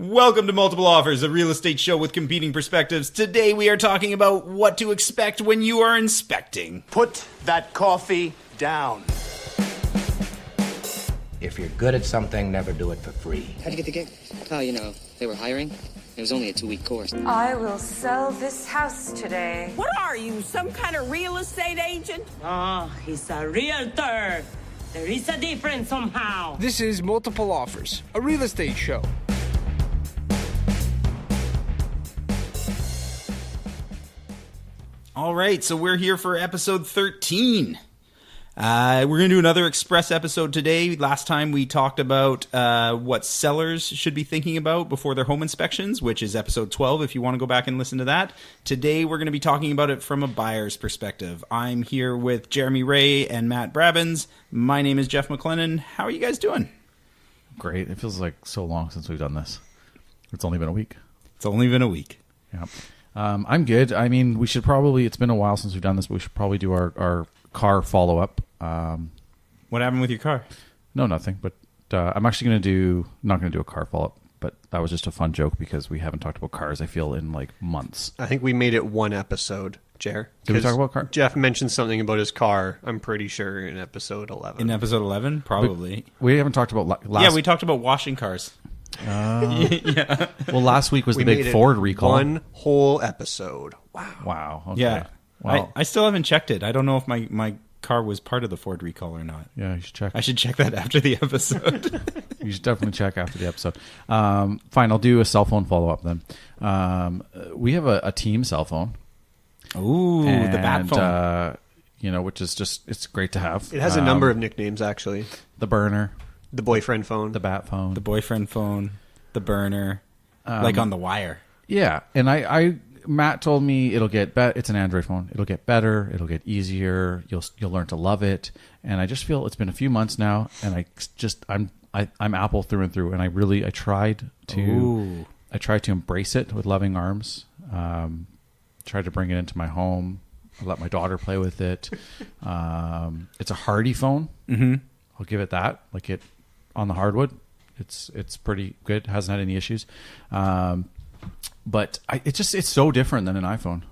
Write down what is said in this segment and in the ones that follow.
Welcome to Multiple Offers, a real estate show with competing perspectives. Today we are talking about what to expect when you are inspecting. Put that coffee down. If you're good at something, never do it for free. How'd you get the gig? Oh, they were hiring. It was only a 2-week course. I will sell this house today. What are you, some kind of real estate agent? Oh, he's a realtor. There is a difference somehow. This is Multiple Offers, a real estate show. All right, so we're here for episode 13. We're going to do another express episode today. Last time we talked about what sellers should be thinking about before their home inspections, which is episode 12 if you want to go back and listen to that. Today we're going to be talking about it from a buyer's perspective. I'm here with Jeremy Ray and Matt Brabbins. My name is Jeff McLennan. How are you guys doing? Great. It feels like so long since we've done this. It's only been a week. It's only been a week. Yeah. I'm good. I mean, we should probably, it's been a while since we've done this, but we should probably do our car follow-up. What happened with your car? No, nothing. But I'm actually not going to do a car follow-up, but that was just a fun joke because we haven't talked about cars, I feel, in like months. I think we made it one episode, Jer. Did we talk about car? Jeff mentioned something about his car, I'm pretty sure, in episode 11. In episode 11? Probably. We haven't talked about last... Yeah, we talked about washing cars. Yeah. Well, last week was the big Ford recall. One whole episode. Wow. Okay. Yeah. Well, I still haven't checked it. I don't know if my car was part of the Ford recall or not. yeah, you should check. I should check that after the episode. You should definitely check after the episode. Fine, I'll do a cell phone follow-up then. We have a team cell phone. Ooh, the bat phone. Which is just, it's great to have. It has a number of nicknames, actually. The burner. The boyfriend phone. The bat phone. The boyfriend phone. The burner. Like on the wire. Yeah, and Matt told me it'll get better. It's an Android phone. It'll get better. It'll get easier. You'll learn to love it. And I just feel it's been a few months now, and I'm Apple through and through. And I tried to embrace it with loving arms. Tried to bring it into my home. I let my daughter play with it. It's a hardy phone. Mm-hmm. I'll give it that. Like it on the hardwood, it's pretty good. Hasn't had any issues. But it's so different than an iPhone.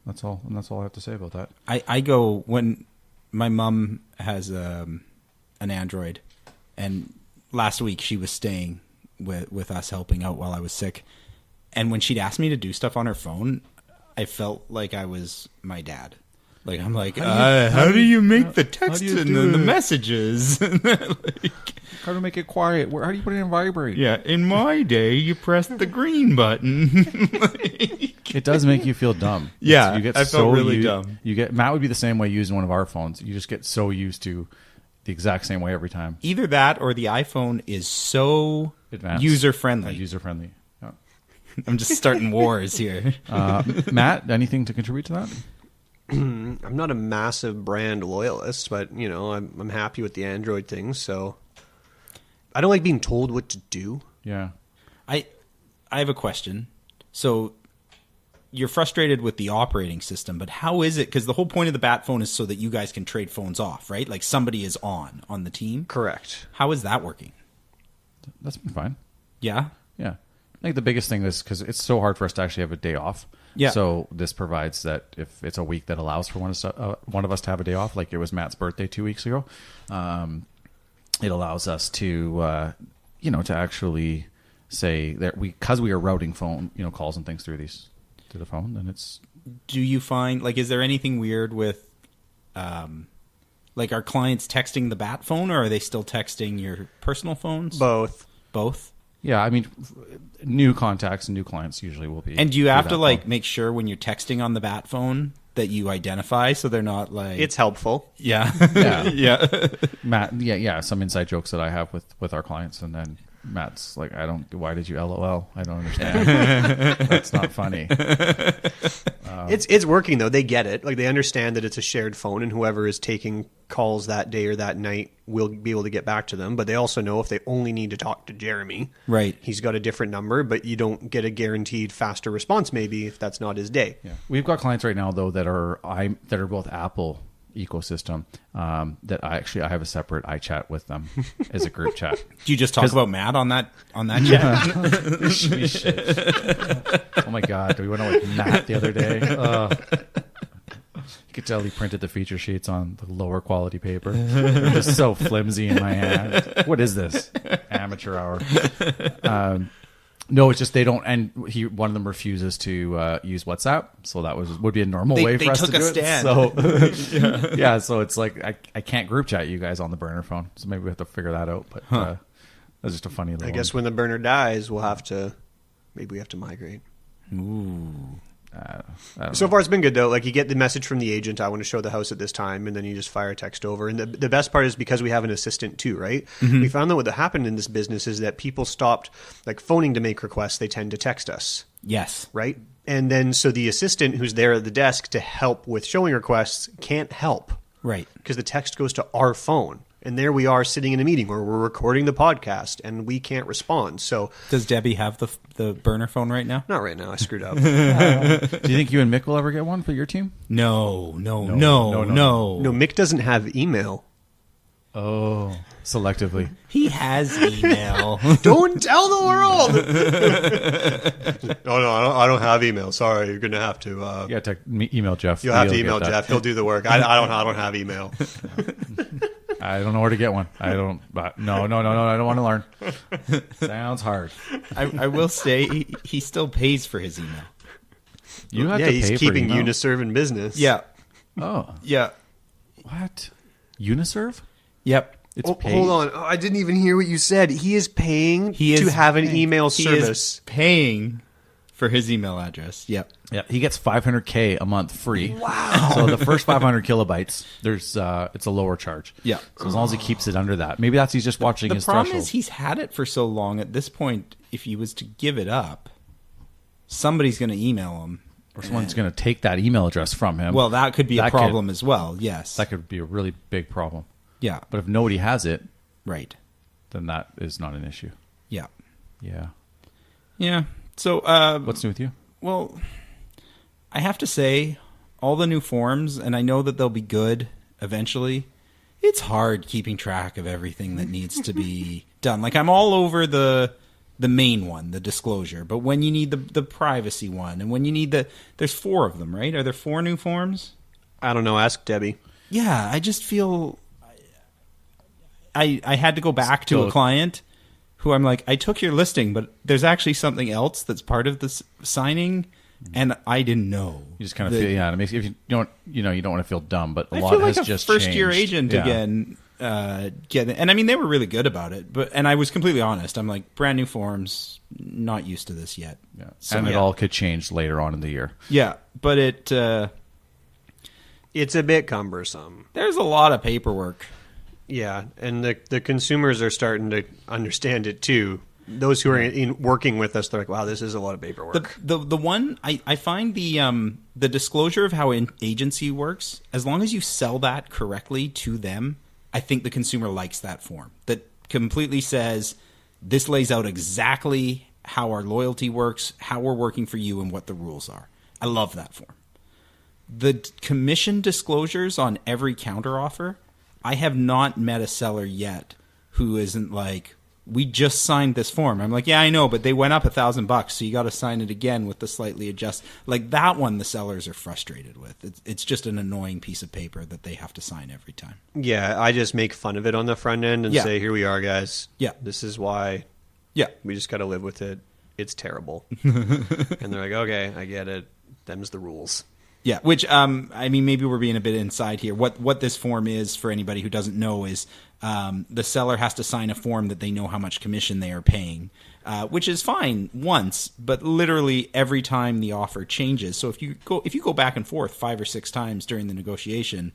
That's all I have to say about that. I go when my mom has an Android, and last week she was staying with us helping out while I was sick, and when she'd ask me to do stuff on her phone, I felt like I was my dad. Like I'm like, how do you make the text and the messages? How to make it quiet? How do you put it in vibrate? Yeah, in my day, you press the green button. It does make you feel dumb. Yeah, you get I felt really dumb. Matt would be the same way using one of our phones. You just get so used to the exact same way every time. Either that or the iPhone is so advanced, user friendly. Yeah. I'm just starting wars here. Matt, anything to contribute to that? I'm not a massive brand loyalist, but I'm happy with the Android things. So I don't like being told what to do. Yeah, I have a question. So you're frustrated with the operating system, but how is it? Because the whole point of the bat phone is so that you guys can trade phones off, right? Like somebody is on the team. Correct. How is that working? That's been fine. Yeah. Yeah. I think the biggest thing is because it's so hard for us to actually have a day off. Yeah. So this provides that if it's a week that allows for one of us to have a day off, like it was Matt's birthday 2 weeks ago, it allows us to, to actually say that because we are routing phone, calls and things through the phone, then it's. Do you find is there anything weird with, are clients texting the bat phone, or are they still texting your personal phones? Both. Yeah, I mean, new contacts and new clients usually will be. And do you have to make sure when you're texting on the bat phone that you identify so they're not like? It's helpful. Yeah, yeah. Matt, yeah. Some inside jokes that I have with our clients, and then Matt's like, why did you LOL? I don't understand. That's not funny. It's working though. They get it. Like they understand that it's a shared phone, and whoever is taking calls that day or that night will be able to get back to them. But they also know if they only need to talk to Jeremy, right? He's got a different number, but you don't get a guaranteed faster response. Maybe if that's not his day. Yeah, we've got clients right now though that are both Apple ecosystem that I have a separate iChat with them as a group chat. Do you just talk about Matt on that chat? Shit. Oh my god, we went out with Matt the other day. You could tell he printed the feature sheets on the lower quality paper. They're just so flimsy in my hand. What is this? Amateur hour. No, it's just they don't, and one of them refuses to use WhatsApp, so that would be a normal way for us to do it. So yeah, so it's like I can't group chat you guys on the burner phone, so maybe we have to figure that out. But that's just a funny little. I guess when the burner dies, we have to migrate. Ooh. So far, it's been good though. Like you get the message from the agent, I want to show the house at this time, and then you just fire a text over. And the best part is because we have an assistant too, right? Mm-hmm. We found that what happened in this business is that people stopped like phoning to make requests; they tend to text us. Yes, right. And then so the assistant who's there at the desk to help with showing requests can't help, right? Because the text goes to our phone. And there we are sitting in a meeting where we're recording the podcast and we can't respond. So does Debbie have the burner phone right now? Not right now. I screwed up. Do you think you and Mick will ever get one for your team? No. Mick doesn't have email. Oh, selectively. He has email. Don't tell the world. No, I don't have email. Sorry, you're gonna have to. Email Jeff. You'll have to email Jeff. He'll do the work. I don't have email. I don't know where to get one. I don't. No. I don't want to learn. Sounds hard. I will say he still pays for his email. You have to pay he's for keeping email. Uniserve in business. Yeah. Oh. Yeah. What? Uniserve? Yep. It's paid. Hold on. Oh, I didn't even hear what you said. He is paying to have an email service. He is paying for his email address. Yep. Yeah, he gets $500K a month free. Wow! So the first 500 kilobytes, it's a lower charge. Yeah. So as long as he keeps it under that, maybe he's just watching his threshold. The problem is he's had it for so long. At this point, if he was to give it up, somebody's going to email him, or someone's going to take that email address from him. Well, that could be a problem as well. Yes, that could be a really big problem. Yeah. But if nobody has it, right, then that is not an issue. Yeah. Yeah. Yeah. So, what's new with you? Well, I have to say, all the new forms, and I know that they'll be good eventually, it's hard keeping track of everything that needs to be done. Like, I'm all over the main one, the disclosure, but when you need the privacy one, and when you need there's 4 of them, right? Are there 4 new forms? I don't know. Ask Debbie. Yeah, I just feel I had to go back to a client who I'm like, I took your listing, but there's actually something else that's part of this signing, and I didn't know. You just kind of feel, it makes if you don't want to feel dumb, but a lot feel like has a just first-year changed. agent again. And I mean, they were really good about it, and I was completely honest. I'm like, brand new forms, not used to this yet. Yeah. So, and it all could change later on in the year. Yeah, but it's a bit cumbersome. There's a lot of paperwork. Yeah, and the consumers are starting to understand it too. Those who are working with us, they're like, "Wow, this is a lot of paperwork." The one I find the disclosure of how an agency works, as long as you sell that correctly to them, I think the consumer likes that form. That completely says this lays out exactly how our loyalty works, how we're working for you, and what the rules are. I love that form. The commission disclosures on every counteroffer. I have not met a seller yet who isn't like, we just signed this form. I'm like, yeah, I know, but they went up $1,000, so you got to sign it again with the slightly adjust. Like that one, the sellers are frustrated with. It's just an annoying piece of paper that they have to sign every time. Yeah, I just make fun of it on the front end and say, here we are, guys. Yeah. This is why. Yeah. We just got to live with it. It's terrible. And they're like, okay, I get it. Them's the rules. Yeah, which, I mean, maybe we're being a bit inside here. What this form is, for anybody who doesn't know, is the seller has to sign a form that they know how much commission they are paying, which is fine once, but literally every time the offer changes. So if you go back and forth 5 or 6 times during the negotiation,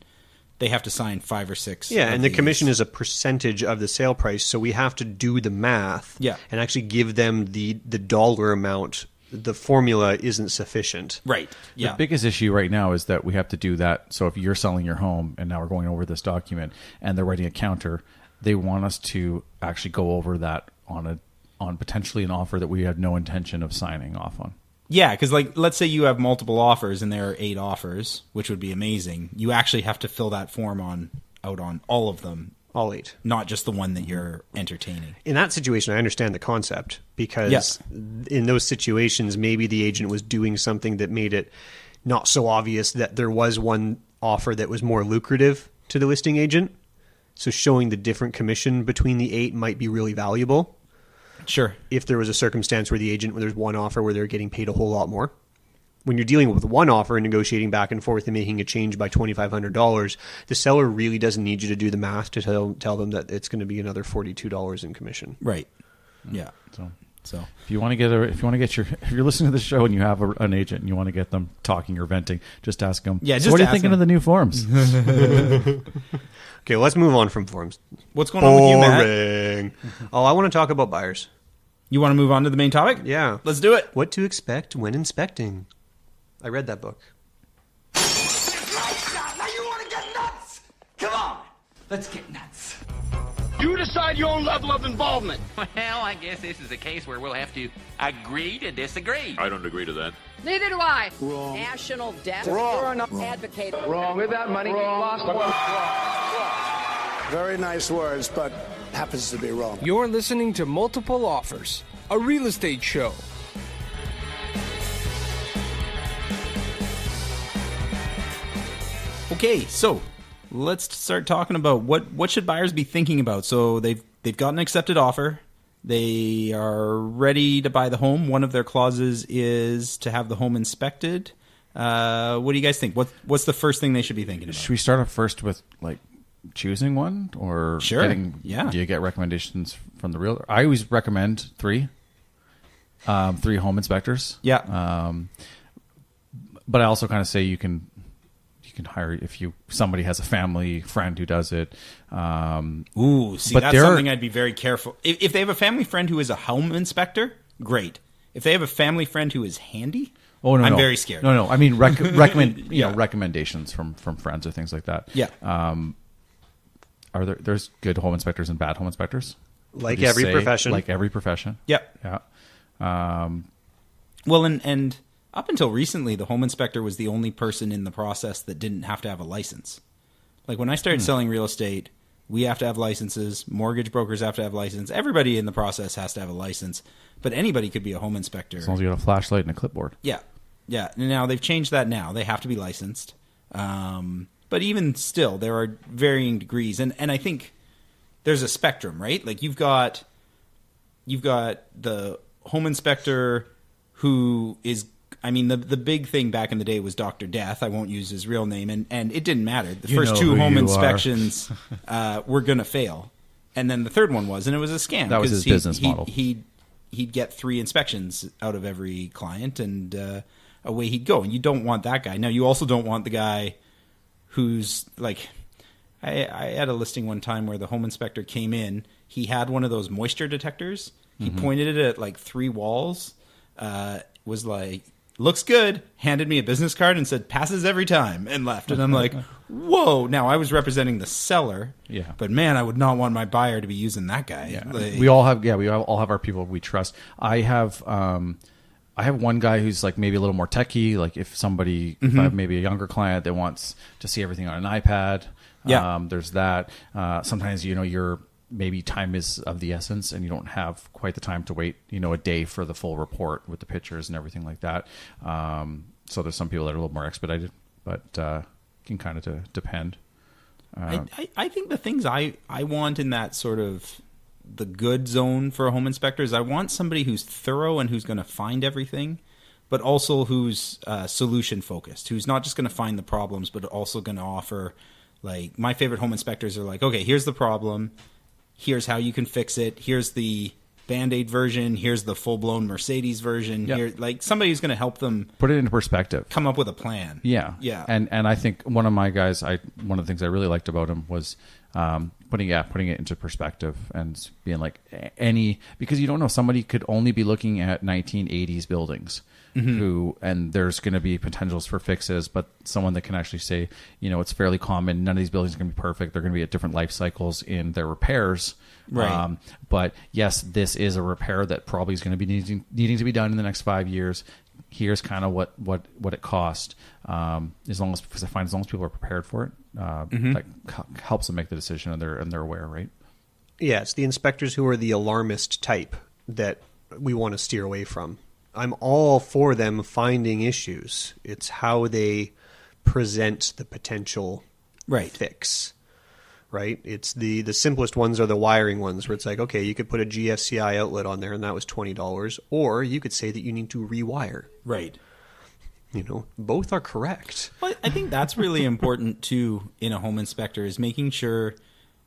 they have to sign 5 or 6. Yeah, and the commission is a percentage of the sale price, so we have to do the math and actually give them the dollar amount. The formula isn't sufficient. Right. Yeah. The biggest issue right now is that we have to do that. So if you're selling your home and now we're going over this document and they're writing a counter, they want us to actually go over that on potentially an offer that we had no intention of signing off on. Yeah, because like let's say you have multiple offers and there are 8 offers, which would be amazing. You actually have to fill that form out on all of them. All 8. Not just the one that you're entertaining. In that situation, I understand the concept because in those situations, maybe the agent was doing something that made it not so obvious that there was one offer that was more lucrative to the listing agent. So showing the different commission between the 8 might be really valuable. Sure. If there was a circumstance where there's one offer where they're getting paid a whole lot more. When you're dealing with one offer and negotiating back and forth and making a change by $2,500, the seller really doesn't need you to do the math to tell them that it's going to be another $42 in commission. Right. Yeah. So if you want to if you're listening to the show and you have an agent and you want to get them talking or venting, just ask them. Yeah. So what are you thinking of the new forms? Okay, let's move on from forms. What's going on with you, Matt? Boring. Oh, I want to talk about buyers. You want to move on to the main topic? Yeah. Let's do it. What to expect when inspecting. I read that book. Now you want to get nuts? Come on. Let's get nuts. You decide your own level of involvement. Well, I guess this is a case where we'll have to agree to disagree. I don't agree to that. Neither do I. Wrong. National debt. Wrong. You're an advocate. Wrong. With that money, lost one. Very nice words, but happens to be wrong. You're listening to Multiple Offers, a real estate show. Okay, so let's start talking about what should buyers be thinking about. So they've got an accepted offer. They are ready to buy the home. One of their clauses is to have the home inspected. What do you guys think? What's the first thing they should be thinking about? Should we start off first with like choosing one, or sure? Do you get recommendations from the realtor? I always recommend 3 home inspectors. Yeah. But I also kind of say you can hire if somebody has a family friend who does it. That's something I'd be very careful. If they have a family friend who is a home inspector, great. If they have a family friend who is handy, I'm very scared. No. I mean, recommendations from friends or things like that. Yeah. Are there's good home inspectors and bad home inspectors? Like every profession. Like every profession. Yep. Yeah. Well, and up until recently, the home inspector was the only person in the process that didn't have to have a license. Like when I started selling real estate, we have to have licenses. Mortgage brokers have to have license. Everybody in the process has to have a license. But anybody could be a home inspector. As long as you got a flashlight and a clipboard. Yeah. Yeah. Now they've changed that now. They have to be licensed. But even still, there are varying degrees. And I think there's a spectrum, right? Like you've got the home inspector who is, I mean, the big thing back in the day was Dr. Death. I won't use his real name. And it didn't matter. The first 2 home inspections were going to fail. And then the third one was, and it was a scam. That was his business model. He'd get 3 inspections out of every client, and away he'd go. And you don't want that guy. Now, you also don't want the guy who's like, I had a listing one time where the home inspector came in. He had one of those moisture detectors. He pointed it at like 3 walls, was like, looks good, handed me a business card and said, passes every time, and left. And I'm like, whoa. Now, I was representing the seller. Yeah. But man, I would not want my buyer to be using that guy. Yeah. Like, we all have our people we trust. I have one guy who's like maybe a little more techie. Like if I have maybe a younger client that wants to see everything on an iPad, there's that. Sometimes, maybe time is of the essence and you don't have quite the time to wait, a day for the full report with the pictures and everything like that. So there's some people that are a little more expedited, but can kind of depend. I think the things I want in that sort of the good zone for a home inspector is I want somebody who's thorough and who's going to find everything, but also who's solution focused, who's not just going to find the problems, but also going to offer, like, my favorite home inspectors are like, okay, here's the problem. Here's how you can fix it. Here's the Band-Aid version. Here's the full-blown Mercedes version. Yep. Here, like somebody who's going to help them put it into perspective, come up with a plan. Yeah. And I think one of my guys, one of the things I really liked about him was putting it into perspective and being like because you don't know, somebody could only be looking at 1980s buildings. And there's going to be potentials for fixes, but someone that can actually say, it's fairly common. None of these buildings are going to be perfect. They're going to be at different life cycles in their repairs. Right. But yes, this is a repair that probably is going to be needing to be done in the next 5 years. here's kind of what it cost. Because I find as long as people are prepared for it, that helps them make the decision, and they're aware, right? Yeah, it's the inspectors who are the alarmist type that we want to steer away from. I'm all for them finding issues. It's how they present the potential fix, right? It's the simplest ones are the wiring ones where it's like, okay, you could put a GFCI outlet on there and that was $20, or you could say that you need to rewire. Right. You know, both are correct. Well, I think that's really important too in a home inspector, is making sure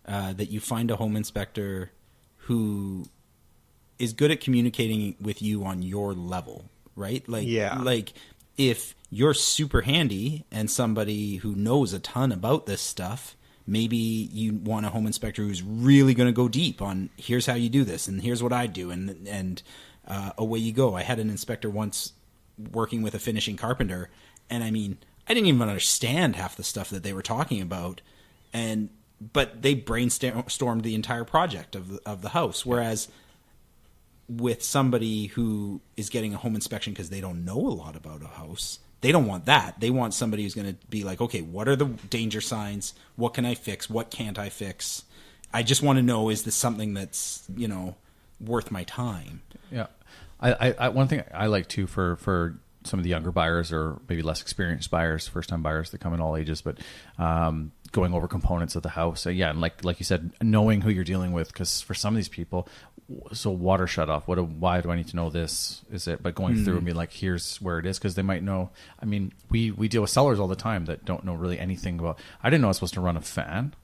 that you find a home inspector who is good at communicating with you on your level, right? Like if you're super handy and somebody who knows a ton about this stuff, maybe you want a home inspector who's really going to go deep on here's how you do this and here's what I do, and away you go. I had an inspector once working with a finishing carpenter, and I mean, I didn't even understand half the stuff that they were talking about, but they brainstormed the entire project of the house, whereas with somebody who is getting a home inspection because they don't know a lot about a house, they don't want that. They want somebody who's going to be like, okay, what are the danger signs? What can I fix? What can't I fix? I just want to know, is this something that's, worth my time? Yeah. I one thing I like too for some of the younger buyers or maybe less experienced buyers, first time buyers that come in all ages, but going over components of the house. And like you said, knowing who you're dealing with, because for some of these people, so water shut off. Why do I need to know this? Is it? But going through and be like, here's where it is, because they might know. I mean, we deal with sellers all the time that don't know really anything about. I didn't know I was supposed to run a fan.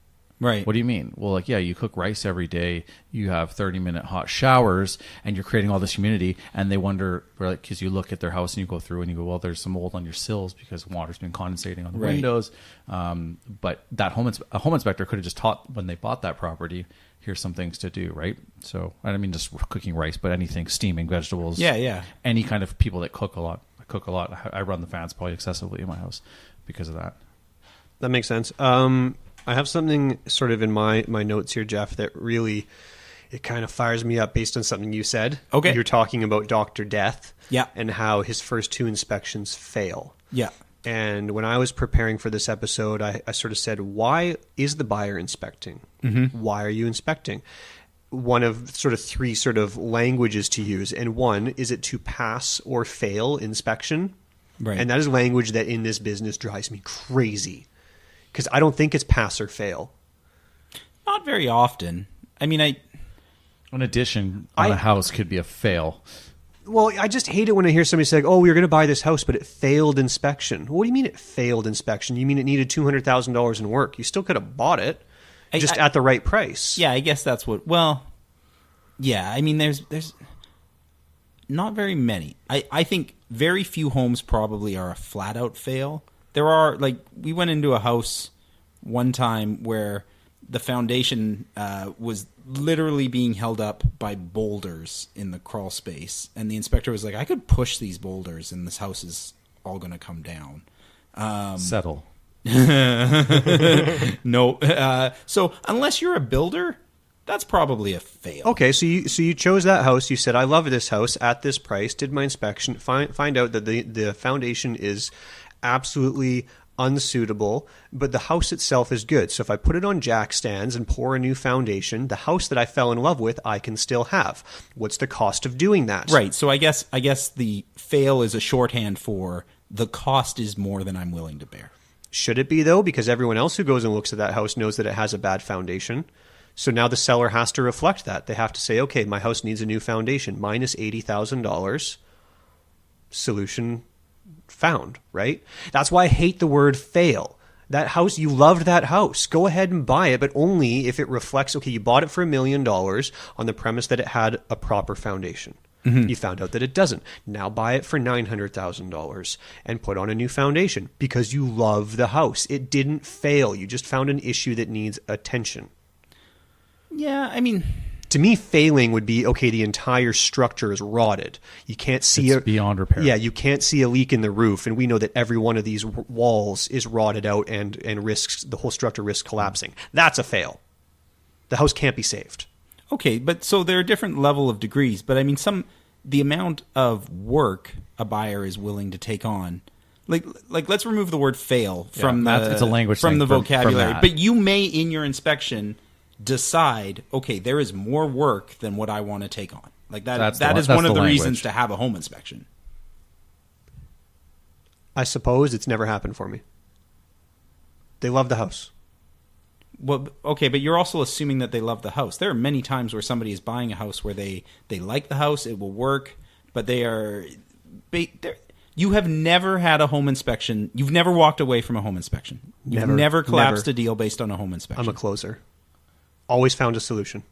Right. What do you mean? Well, like, yeah, you cook rice every day. You have 30-minute hot showers, and you're creating all this humidity. And they wonder, because you look at their house and you go through and you go, well, there's some mold on your sills because water's been condensating on the windows. But a home inspector could have just taught when they bought that property, here's some things to do, right? So I don't mean just cooking rice, but anything, steaming vegetables. Yeah. Any kind of people that cook a lot. I cook a lot. I run the fans probably excessively in my house because of that. That makes sense. I have something sort of in my notes here, Jeff, that really, it kind of fires me up based on something you said. Okay. You're talking about Dr. Death. Yeah. And how his first 2 inspections fail. Yeah. And when I was preparing for this episode, I sort of said, why is the buyer inspecting? Mm-hmm. Why are you inspecting? One of sort of 3 sort of languages to use. And one, is it to pass or fail inspection? Right. And that is language that in this business drives me crazy. Because I don't think it's pass or fail. Not very often. I mean, an addition on a house could be a fail. Well, I just hate it when I hear somebody say, oh, we were going to buy this house, but it failed inspection. What do you mean it failed inspection? You mean it needed $200,000 in work? You still could have bought it, at the right price. Yeah, I guess that's what... Well, yeah, I mean, there's not very many. I think very few homes probably are a flat-out fail. There are, we went into a house one time where the foundation was literally being held up by boulders in the crawl space. And the inspector was like, I could push these boulders and this house is all going to come down. Settle. No. So unless you're a builder, that's probably a fail. Okay, so you chose that house. You said, I love this house at this price, did my inspection, find out that the foundation is absolutely unsuitable, but the house itself is good. So if I put it on jack stands and pour a new foundation, the house that I fell in love with, I can still have. What's the cost of doing that? Right. So I guess the fail is a shorthand for the cost is more than I'm willing to bear. Should it be, though? Because everyone else who goes and looks at that house knows that it has a bad foundation. So now the seller has to reflect that. They have to say, okay, my house needs a new foundation, minus $80,000. Solution found, right? That's why I hate the word fail. That house, you loved that house. Go ahead and buy it, but only if it reflects, okay, you bought it for $1 million on the premise that it had a proper foundation. Mm-hmm. You found out that it doesn't. Now buy it for $900,000 and put on a new foundation because you love the house. It didn't fail. You just found an issue that needs attention. Yeah, I mean... To me, failing would be, okay, the entire structure is rotted. You can't see it's beyond repair. Yeah, you can't see a leak in the roof, and we know that every one of these walls is rotted out and risks the whole structure risks collapsing. That's a fail. The house can't be saved. Okay, but so there are different level of degrees, but I mean the amount of work a buyer is willing to take on. Like let's remove the word fail from it's a language from thing the vocabulary. that. But you may, in your inspection, decide, okay, there is more work than what I want to take on. Like that is one of the reasons to have a home inspection. I suppose it's never happened for me. They love the house. Well, okay, but you're also assuming that they love the house. There are many times where somebody is buying a house where they like the house, it will work, but you have never had a home inspection. You've never walked away from a home inspection. You've never collapsed a deal based on a home inspection. I'm a closer. Always found a solution.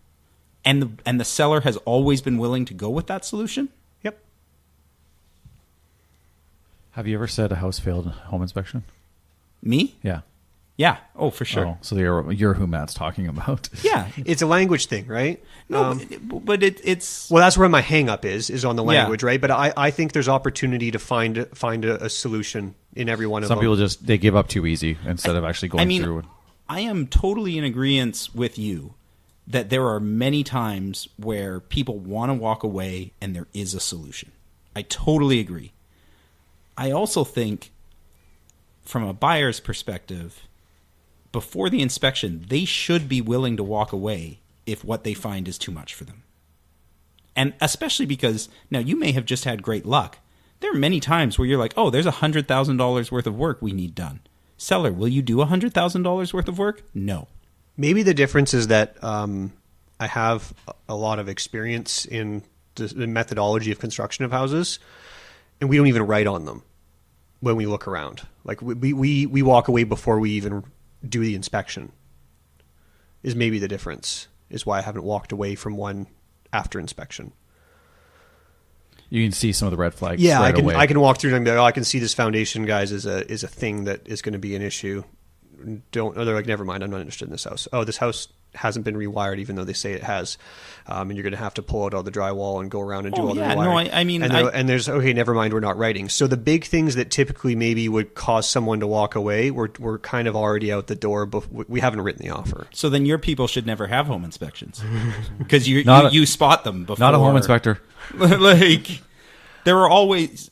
And the seller has always been willing to go with that solution? Yep. Have you ever said a house failed home inspection? Me? Yeah. Yeah. Oh, for sure. Oh, so you're who Matt's talking about. Yeah. It's a language thing, right? No, but it's... Well, that's where my hang-up is on the language, right? But I think there's opportunity to find a solution in every one of them. Some people they give up too easy instead of actually going through it. I am totally in agreement with you that there are many times where people want to walk away and there is a solution. I totally agree. I also think from a buyer's perspective, before the inspection, they should be willing to walk away if what they find is too much for them. And especially because, now you may have just had great luck. There are many times where you're like, oh, there's $100,000 worth of work we need done. Seller, will you do $100,000 worth of work? No. Maybe the difference is that I have a lot of experience in the methodology of construction of houses, and we don't even write on them when we look around. Like we walk away before we even do the inspection. Is maybe the difference. Is why I haven't walked away from one after inspection. You can see some of the red flags. Yeah, right I can walk through and be like, oh, I can see this foundation, guys, is a thing that is going to be an issue. They're like, never mind, I'm not interested in this house. Oh, this house hasn't been rewired, even though they say it has, and you're going to have to pull out all the drywall and go around and do all the rewiring. No, I mean, and there's okay, never mind, we're not writing. So the big things that typically maybe would cause someone to walk away, we're kind of already out the door, but we haven't written the offer. So then your people should never have home inspections because you spot them before. Not a home inspector. Like there are always.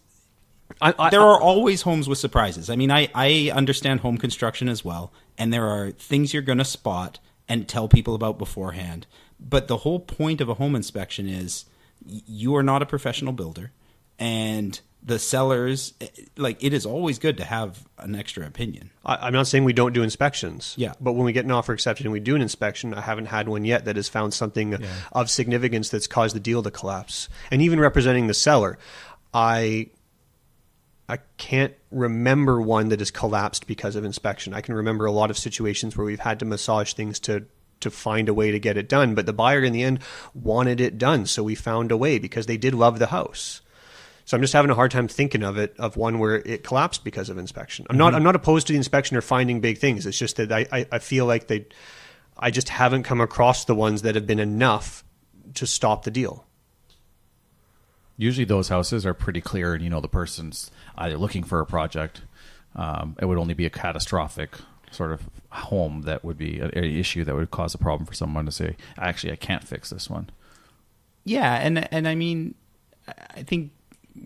There are always homes with surprises. I mean, I understand home construction as well, and there are things you're going to spot and tell people about beforehand. But the whole point of a home inspection is you are not a professional builder, and the sellers, like, it is always good to have an extra opinion. I'm not saying we don't do inspections. Yeah. But when we get an offer accepted and we do an inspection, I haven't had one yet that has found something of significance that's caused the deal to collapse. And even representing the seller, I can't remember one that has collapsed because of inspection. I can remember a lot of situations where we've had to massage things to find a way to get it done, but the buyer in the end wanted it done, so we found a way because they did love the house. So I'm just having a hard time thinking of one where it collapsed because of inspection. I'm not opposed to the inspection or finding big things. It's just that I feel like I just haven't come across the ones that have been enough to stop the deal. Usually those houses are pretty clear, and the person's either looking for a project. It would only be a catastrophic sort of home that would be an issue that would cause a problem for someone to say, actually, I can't fix this one. Yeah, and I mean, I think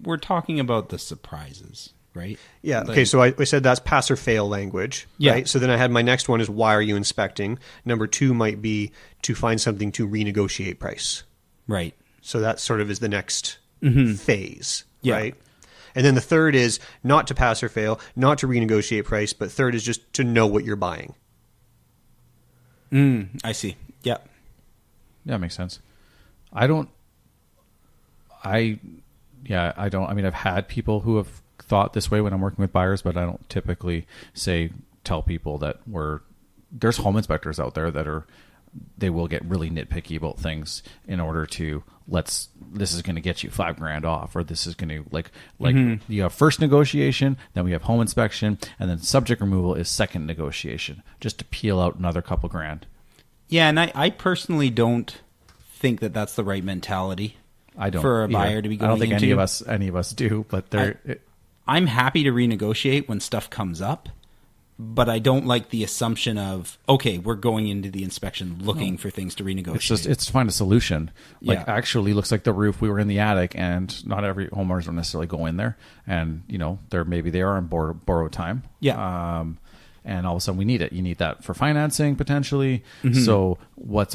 we're talking about the surprises, right? Yeah, okay, so I said that's pass or fail language, yeah. Right? So then I had my next one is, why are you inspecting? Number 2 might be to find something to renegotiate price. Right. So that sort of is the next phase, yeah. Right? And then the third is not to pass or fail, not to renegotiate price, but third is just to know what you're buying. I see. Yeah. Yeah, makes sense. I don't. I mean, I've had people who have thought this way when I'm working with buyers, but I don't typically tell people that there's home inspectors out there that they will get really nitpicky about things in order to this is going to get you $5,000 off, or this is going to you have first negotiation, then we have home inspection, and then subject removal is second negotiation, just to peel out another couple grand. Yeah, and I personally don't think that that's the right mentality. I don't for a either. buyer to be going I don't think into. any of us do, but I'm happy to renegotiate when stuff comes up, but I don't like the assumption of, okay, we're going into the inspection looking for things to renegotiate. It's to find a solution. Like, Yeah. actually looks like the roof, we were in the attic, and not every homeowners will necessarily go in there. And, maybe they are on borrowed time. Yeah. And all of a sudden we need it. You need that for financing potentially. Mm-hmm. So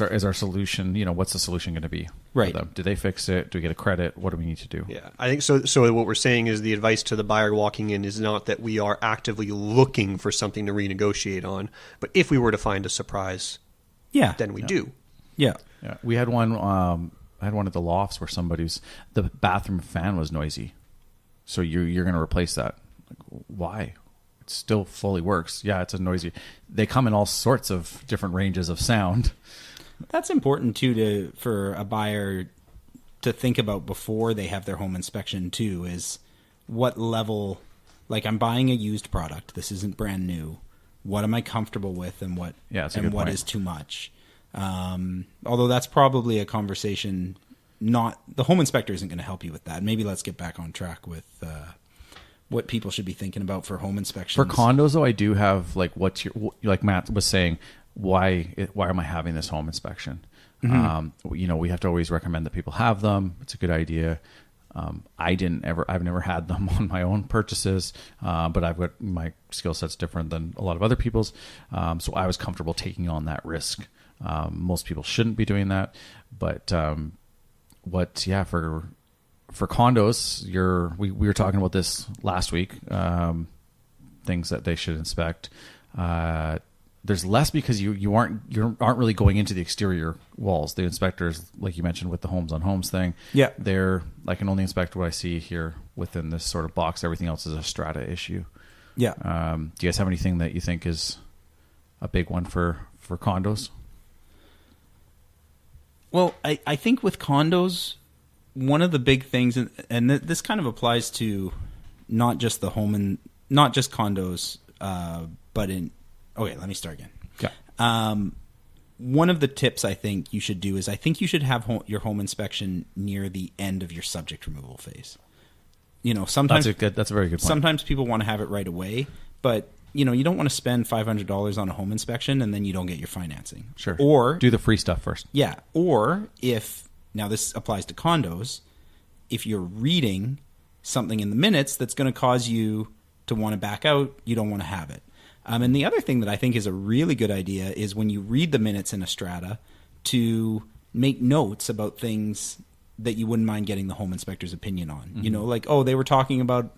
is our solution, what's the solution going to be? Right. For them? Do they fix it? Do we get a credit? What do we need to do? Yeah, I think so. So what we're saying is the advice to the buyer walking in is not that we are actively looking for something to renegotiate on, but if we were to find a surprise, then we do. Yeah. Yeah. We had one, I had one at the lofts where the bathroom fan was noisy. So you're going to replace that. Like, why? It still fully works. Yeah, it's a noisy. They come in all sorts of different ranges of sound. That's important too for a buyer to think about before they have their home inspection too, is what level, like, I'm buying a used product. This isn't brand new. What am I comfortable with, and what is too much? Although that's probably a conversation, the home inspector isn't going to help you with that. Maybe let's get back on track with what people should be thinking about for home inspections. For condos, though, I do have, like, like Matt was saying, why am I having this home inspection? Mm-hmm. We have to always recommend that people have them. It's a good idea. I've never had them on my own purchases, but I've got, my skill set's different than a lot of other people's. So I was comfortable taking on that risk. Most people shouldn't be doing that, but for condos, we were talking about this last week. Things that they should inspect. There's less because you aren't really going into the exterior walls. The inspectors, like you mentioned with the homes on homes thing, I can only inspect what I see here within this sort of box. Everything else is a strata issue. Yeah. Do you guys have anything that you think is a big one for condos? Well, I think with condos, one of the big things, and this kind of applies to not just the home and not just condos, but in. Okay, let me start again. Okay. One of the tips I think you should do is I think you should have your home inspection near the end of your subject removal phase. Sometimes that's a very good point. Sometimes people want to have it right away, but you don't want to spend $500 on a home inspection and then you don't get your financing. Sure. Or do the free stuff first. Yeah. Or now this applies to condos, if you're reading something in the minutes that's going to cause you to want to back out, you don't want to have it. And the other thing that I think is a really good idea is when you read the minutes in a strata to make notes about things that you wouldn't mind getting the home inspector's opinion on. Mm-hmm. Like, they were talking about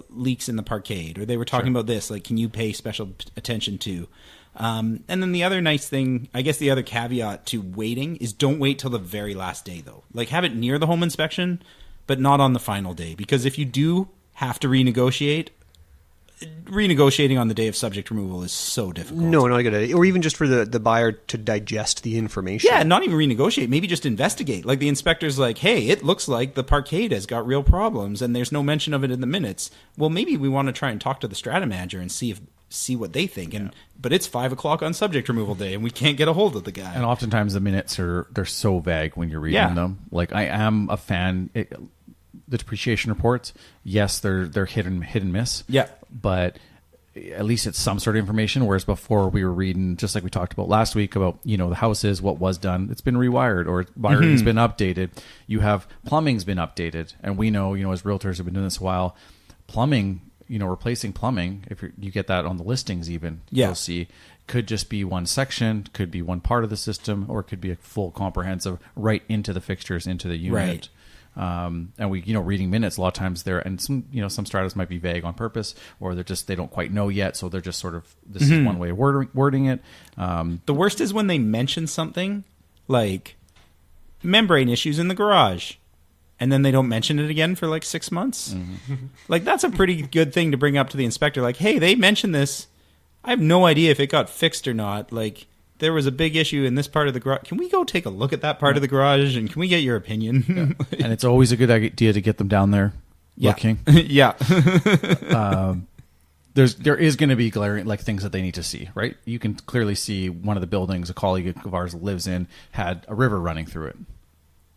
leaks in the parkade, or they were talking about this. Like, can you pay special attention to? And then the other nice thing, I guess the other caveat to waiting is don't wait till the very last day, though. Like, have it near the home inspection, but not on the final day. Because if you do have to renegotiating on the day of subject removal is so difficult. No, not a good idea. Or even just for the buyer to digest the information. Yeah, not even renegotiate. Maybe just investigate. Like the inspector's like, hey, it looks like the parkade has got real problems and there's no mention of it in the minutes. Well, maybe we want to try and talk to the strata manager and see what they think. But it's 5:00 on subject removal day and we can't get a hold of the guy. And oftentimes the minutes they're so vague when you're reading them. Like, I am a fan. The depreciation reports, yes, they're hit and miss. Yeah. But at least it's some sort of information, whereas before we were reading, just like we talked about last week, about the houses, what was done, it's been rewired, or wiring's been updated. You have plumbing's been updated, and we know as realtors have been doing this a while, plumbing, replacing plumbing, if you get that on the listings even, you'll see, could just be one section, could be one part of the system, or it could be a full comprehensive right into the fixtures, into the unit. Right. And we, reading minutes, a lot of times and some stratas might be vague on purpose, or they don't quite know yet. So they're just sort of, this is one way of wording it. The worst is when they mention something like membrane issues in the garage, and then they don't mention it again for like 6 months. Mm-hmm. Like, that's a pretty good thing to bring up to the inspector. Like, hey, they mentioned this. I have no idea if it got fixed or not. Like, there was a big issue in this part of the garage. Can we go take a look at that part of the garage, and can we get your opinion? And it's always a good idea to get them down there looking. Yeah. There is going to be glaring, like, things that they need to see, right? You can clearly see one of the buildings a colleague of ours lives in had a river running through it.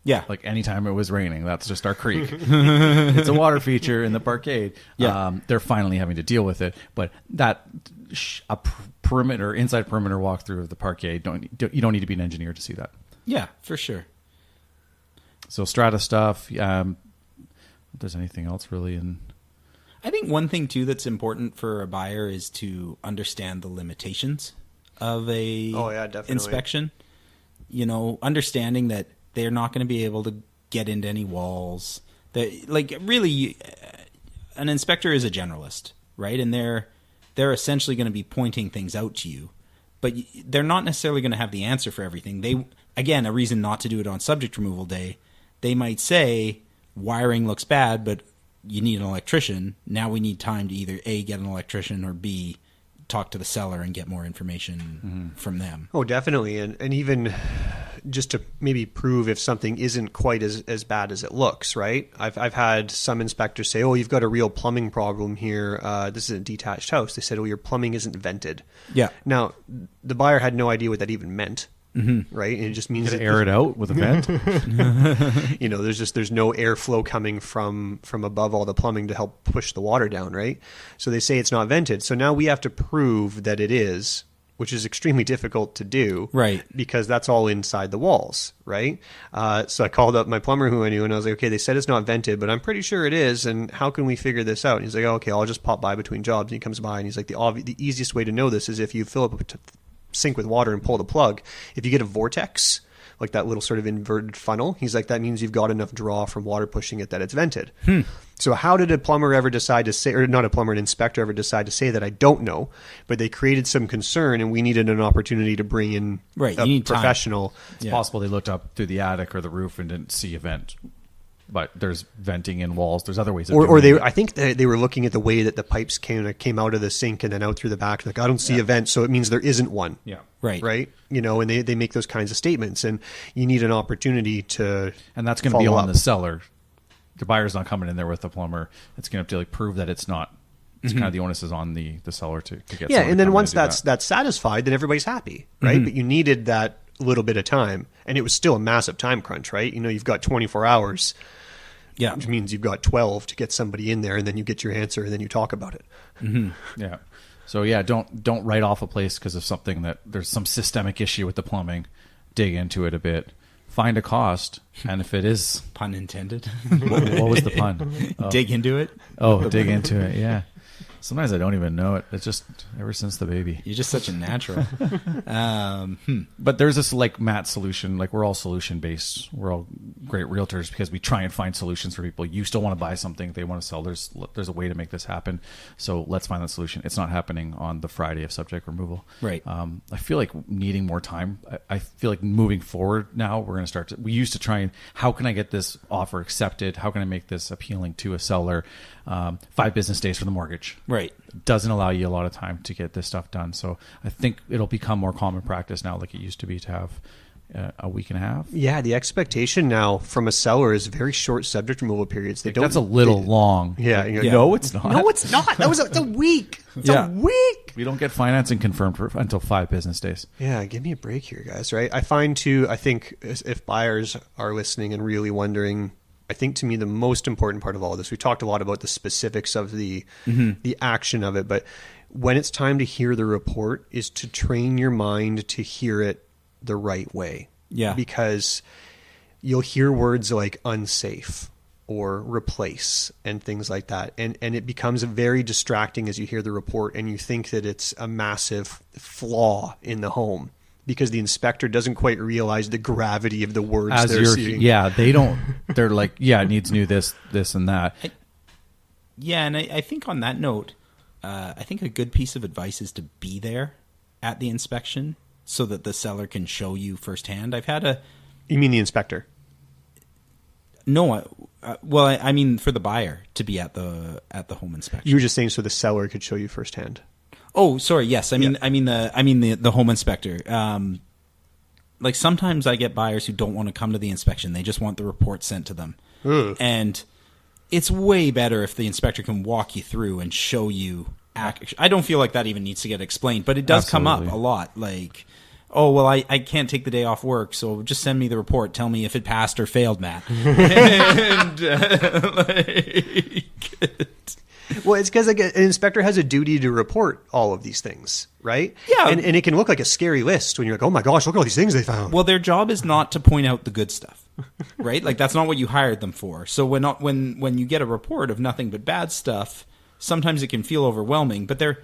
Yeah. Like anytime it was raining, that's just our creek. It's a water feature in the parkade. Yeah. They're finally having to deal with it. But that inside perimeter walkthrough of the parkade, you don't need to be an engineer to see that. Yeah, for sure. So strata stuff. If there's anything else really in... I think one thing too that's important for a buyer is to understand the limitations of a inspection. You know, understanding that they're not going to be able to get into any walls. That, like, really, an inspector is a generalist, right? And they're essentially going to be pointing things out to you, but they're not necessarily going to have the answer for everything. Again, a reason not to do it on subject removal day. They might say wiring looks bad, but you need an electrician. Now we need time to either A, get an electrician, or B, talk to the seller and get more information from them. Oh, definitely. And even just to maybe prove if something isn't quite as bad as it looks, right? I've had some inspectors say, oh, you've got a real plumbing problem here. This is a detached house. They said, oh, your plumbing isn't vented. Yeah. Now, the buyer had no idea what that even meant. Right, and it just means to air it out with a vent. You know, there's no airflow coming from above all the plumbing to help push the water down, right? So they say it's not vented. So now we have to prove that it is, which is extremely difficult to do, right? Because that's all inside the walls, right? So I called up my plumber who I knew, and I was like, okay, they said it's not vented, but I'm pretty sure it is. And how can we figure this out? And he's like, oh, okay, I'll just pop by between jobs. And he comes by, and he's like, the easiest way to know this is if you fill up a sink with water and pull the plug. If you get a vortex, like that little sort of inverted funnel, he's like, that means you've got enough draw from water pushing it that it's vented. So how did a plumber ever decide to say, or not a plumber, an inspector ever decide to say that? I don't know, but they created some concern, and we needed an opportunity to bring in a professional. It's possible they looked up through the attic or the roof and didn't see a vent. But there's venting in walls. There's other ways of doing it. I think they were looking at the way that the pipes came out of the sink and then out through the back. Like, I don't see a vent, so it means there isn't one. Yeah. Right. You know, and they make those kinds of statements, and you need an opportunity to. And that's going to be on the seller. The buyer's not coming in there with the plumber. It's going to have to prove that it's not. It's kind of the onus is on the seller to get. Yeah, and then once that's satisfied, then everybody's happy, right? But you needed that little bit of time, and it was still a massive time crunch, right? You know, you've got 24 hours. Yeah, which means you've got 12 to get somebody in there, and then you get your answer, and then you talk about it. Yeah. So yeah, don't write off a place because of something that there's some systemic issue with the plumbing. Dig into it a bit. Find a cost, and if it is pun intended, what was the pun? Dig into it. Oh, dig into it. Yeah. Sometimes I don't even know it. It's just ever since the baby. You're just such a natural. But there's this like Matt solution. Like we're all solution based. We're all great realtors because we try and find solutions for people. You still want to buy something, they want to sell. There's a way to make this happen. So let's find that solution. It's not happening on the Friday of subject removal. Right. I feel like needing more time. I feel like moving forward now we're going to start. We used to try and how can I get this offer accepted? How can I make this appealing to a seller? 5 business days for the mortgage. Right. Doesn't allow you a lot of time to get this stuff done. So I think it'll become more common practice now like it used to be to have a week and a half. Yeah, the expectation now from a seller is very short subject removal periods. That's a little long. Yeah, like, no, it's not. No, it's not. That was a week. It's a week. We don't get financing confirmed until 5 business days. Yeah, give me a break here, guys. Right? I think if buyers are listening and really wondering, I think to me the most important part of all of this, we talked a lot about the specifics of the action of it, but when it's time to hear the report is to train your mind to hear it the right way. Yeah. Because you'll hear words like unsafe or replace and things like that. And it becomes very distracting as you hear the report and you think that it's a massive flaw in the home. Because the inspector doesn't quite realize the gravity of the words they're seeing. Yeah, they don't. They're like, yeah, it needs new this, and that. And I think on that note, I think a good piece of advice is to be there at the inspection so that the seller can show you firsthand. You mean the inspector? No, I mean for the buyer to be at the home inspection. You were just saying so the seller could show you firsthand. Oh, sorry. Yes, I mean the home inspector. Like sometimes I get buyers who don't want to come to the inspection; they just want the report sent to them. Ugh. And it's way better if the inspector can walk you through and show you. I don't feel like that even needs to get explained, but it does come up a lot. Like, oh, well, I can't take the day off work, so just send me the report. Tell me if it passed or failed, Matt. And, well, it's because like, an inspector has a duty to report all of these things, right? Yeah. And it can look like a scary list when you're like, oh my gosh, look at all these things they found. well, their job is not to point out the good stuff, right? Like, that's not what you hired them for. So when you get a report of nothing but bad stuff, sometimes it can feel overwhelming, but they're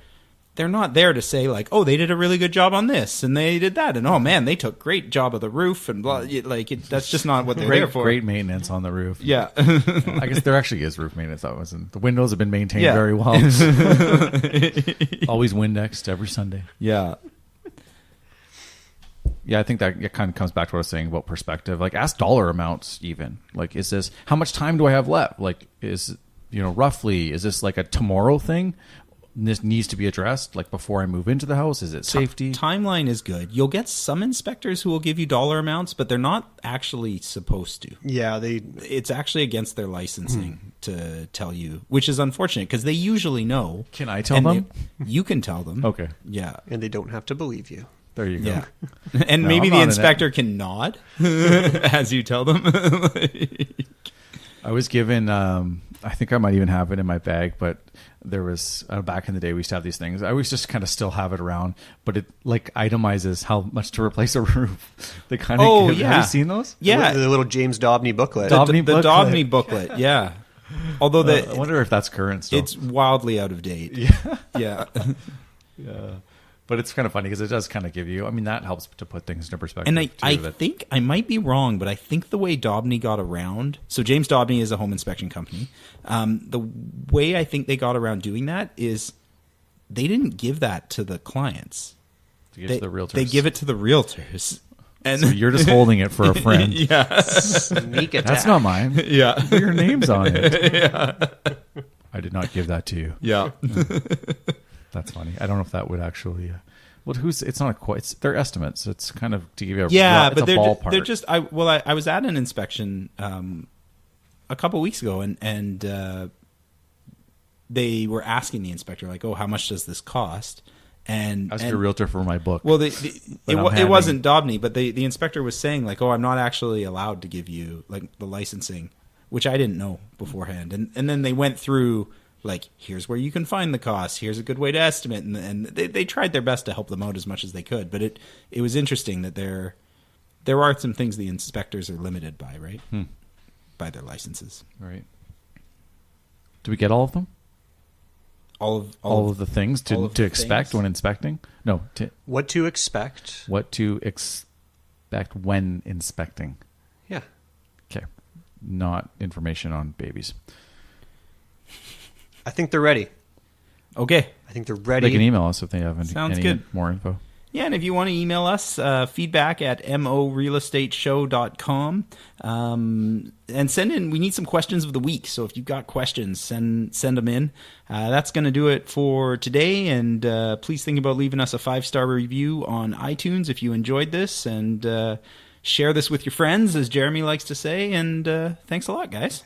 not there to say like, oh, they did a really good job on this and they did that, and oh man, they took great job of the roof and blah. That's just not what they're there for. Great maintenance on the roof. Yeah. I guess there actually is roof maintenance. That wasn't. The windows have been maintained Yeah. very well. Always Windexed every Sunday. Yeah. Yeah, I think that it kind of comes back to what I was saying about perspective. Like, ask dollar amounts even. Like, is this, how much time do I have left? Like, roughly, is this like a tomorrow thing? This needs to be addressed, like, before I move into the house? Is it safety? Timeline is good. You'll get some inspectors who will give you dollar amounts, but they're not actually supposed to. Yeah, it's actually against their licensing to tell you, which is unfortunate because they usually know. Can I tell them? You can tell them. Okay. Yeah. and they don't have to believe you. There you go. Yeah. And No, maybe I'm the not in inspector can nod as you tell them. I was given, I think I might even have it in my bag, but there was, back in the day, we used to have these things. I always just kind of still have it around, but it like itemizes how much to replace a roof. They kind of, have you seen those? Yeah. The little James Dobney booklet. The Dobney booklet, yeah. Although I wonder if that's current still. It's wildly out of date. Yeah. Yeah. Yeah. But it's kind of funny because it does kind of give you, I mean, that helps to put things into perspective. And I think, I might be wrong, but I think the way Dobney got around, so James Dobney is a home inspection company. The way I think they got around doing that is they didn't give that to the clients. To give it to the realtors. They give it to the realtors. And so you're just holding it for a friend. Yeah. Sneak attack. That's not mine. Yeah. Your name's on it. Yeah. I did not give that to you. Yeah. That's funny. I don't know if that would actually. Well, it's not quite. It's their estimates. It's kind of to give you a but it's a they're ballpark. they're just. I was at an inspection a couple weeks ago, and they were asking the inspector like, "Oh, how much does this cost?" And as your realtor for my book. Well, it wasn't Dobney, but the inspector was saying like, "Oh, I'm not actually allowed to give you like the licensing," which I didn't know beforehand, and then they went through. Like, here's where you can find the costs. Here's a good way to estimate. And they tried their best to help them out as much as they could. But it was interesting that there are some things the inspectors are limited by, right? By their licenses. Right. Do we get all of them? All of the things to expect when inspecting? No. What to expect. What to expect when inspecting. Yeah. Okay. Not information on babies. I think they're ready. Okay. I think they're ready. They can email us if they have any good. more info. Yeah, and if you want to email us, feedback at morealestateshow.com. And send in, we need some questions of the week. So if you've got questions, send them in. That's going to do it for today. And please think about leaving us a 5-star review on iTunes if you enjoyed this. And share this with your friends, as Jeremy likes to say. And thanks a lot, guys.